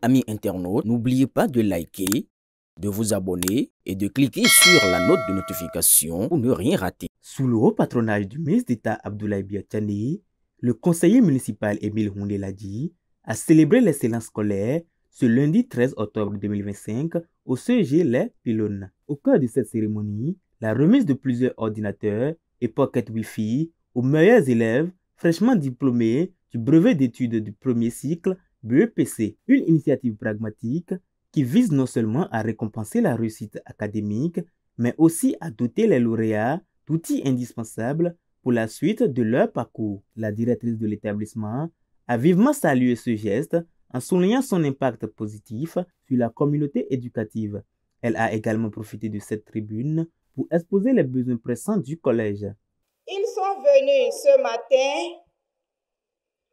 amis internautes, n'oubliez pas de liker, de vous abonner et de cliquer sur la note de notification pour ne rien rater. Sous le haut patronage du ministre d'État Abdoulaye Biachane, le conseiller municipal Émile Houndeladi a célébré l'excellence scolaire ce lundi 13 octobre 2025 au CEG Les Pylones. Au cœur de cette cérémonie, la remise de plusieurs ordinateurs et pocket Wi-Fi aux meilleurs élèves fraîchement diplômés du brevet d'études du premier cycle BEPC, une initiative pragmatique qui vise non seulement à récompenser la réussite académique, mais aussi à doter les lauréats d'outils indispensables pour la suite de leur parcours. La directrice de l'établissement a vivement salué ce geste en soulignant son impact positif sur la communauté éducative. Elle a également profité de cette tribune pour exposer les besoins pressants du collège. Ils sont venus ce matin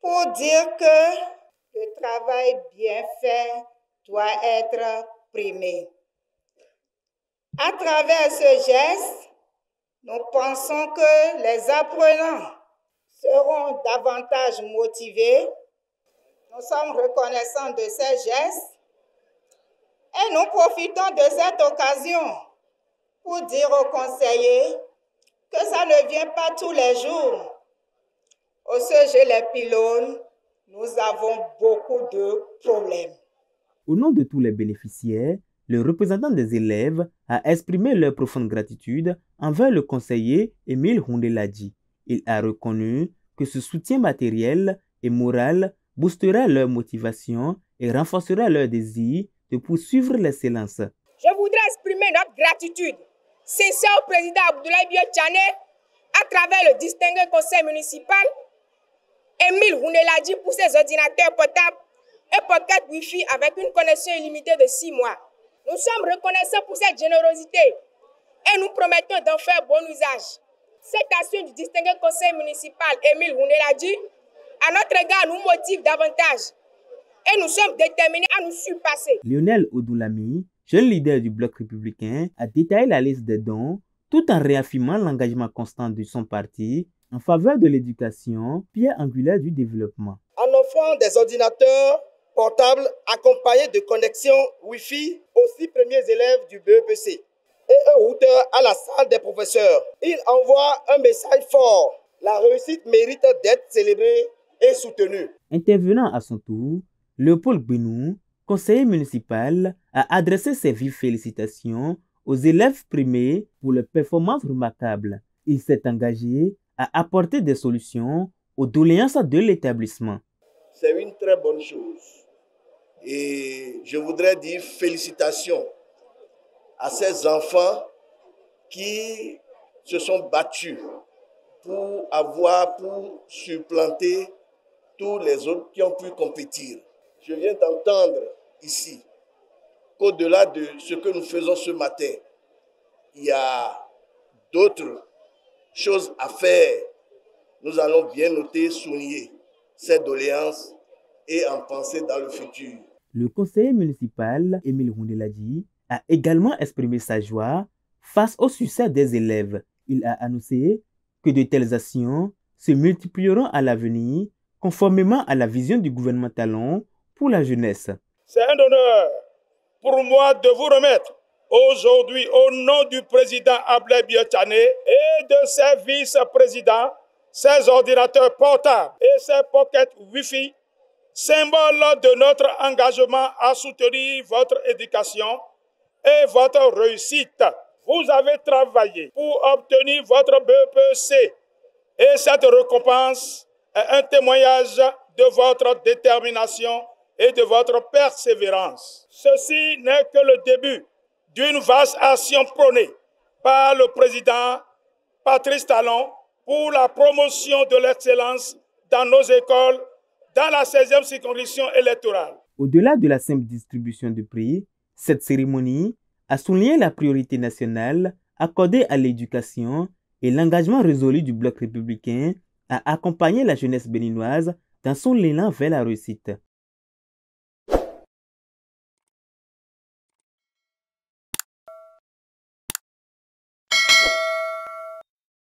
pour dire que le travail bien fait doit être primé. À travers ce geste, nous pensons que les apprenants seront davantage motivés. Nous sommes reconnaissants de ces gestes et nous profitons de cette occasion pour dire aux conseillers que ça ne vient pas tous les jours. Au CEG Les Pylones, nous avons beaucoup de problèmes. Au nom de tous les bénéficiaires, le représentant des élèves a exprimé leur profonde gratitude envers le conseiller Émile Houndeladi. Il a reconnu que ce soutien matériel et moral boostera leur motivation et renforcera leur désir de poursuivre l'excellence. Je voudrais exprimer notre gratitude sincère au président Abdoulaye Biachane à travers le distingué conseil municipal Émile Houndeladi pour ses ordinateurs portables et pocket Wi-Fi avec une connexion illimitée de 6 mois. Nous sommes reconnaissants pour cette générosité et nous promettons d'en faire bon usage. Cette action du distingué conseil municipal Émile Houndeladi à notre égard nous motive davantage et nous sommes déterminés à nous surpasser. Lionel Odoulami, jeune leader du bloc républicain, a détaillé la liste des dons tout en réaffirmant l'engagement constant de son parti en faveur de l'éducation, pierre angulaire du développement. En offrant des ordinateurs portables accompagnés de connexions Wi-Fi aux 6 premiers élèves du BEPC et un routeur à la salle des professeurs, il envoie un message fort. La réussite mérite d'être célébrée et soutenue. Intervenant à son tour, Léopold Benou, conseiller municipal, a adressé ses vives félicitations aux élèves primés pour leurs performances remarquables. Il s'est engagé à apporter des solutions aux doléances de l'établissement. C'est une très bonne chose. Et je voudrais dire félicitations à ces enfants qui se sont battus pour supplanter tous les autres qui ont pu compétir. Je viens d'entendre ici qu'au-delà de ce que nous faisons ce matin, il y a d'autres choses à faire. Nous allons bien noter, souligner ces doléances et en penser dans le futur. Le conseiller municipal Émile Houndeladi a également exprimé sa joie face au succès des élèves. Il a annoncé que de telles actions se multiplieront à l'avenir conformément à la vision du gouvernement Talon pour la jeunesse. C'est un honneur pour moi de vous remettre aujourd'hui au nom du président Abdoulaye Biachane et de ses vice-présidents ces ordinateurs portables et ces pockets Wi-Fi, symbole de notre engagement à soutenir votre éducation et votre réussite. Vous avez travaillé pour obtenir votre BEPC et cette récompense est un témoignage de votre détermination et de votre persévérance. Ceci n'est que le début d'une vaste action prônée par le président Patrice Talon pour la promotion de l'excellence dans nos écoles dans la 16e circonscription électorale. Au-delà de la simple distribution de prix, cette cérémonie a souligné la priorité nationale accordée à l'éducation et l'engagement résolu du bloc républicain à accompagner la jeunesse béninoise dans son élan vers la réussite.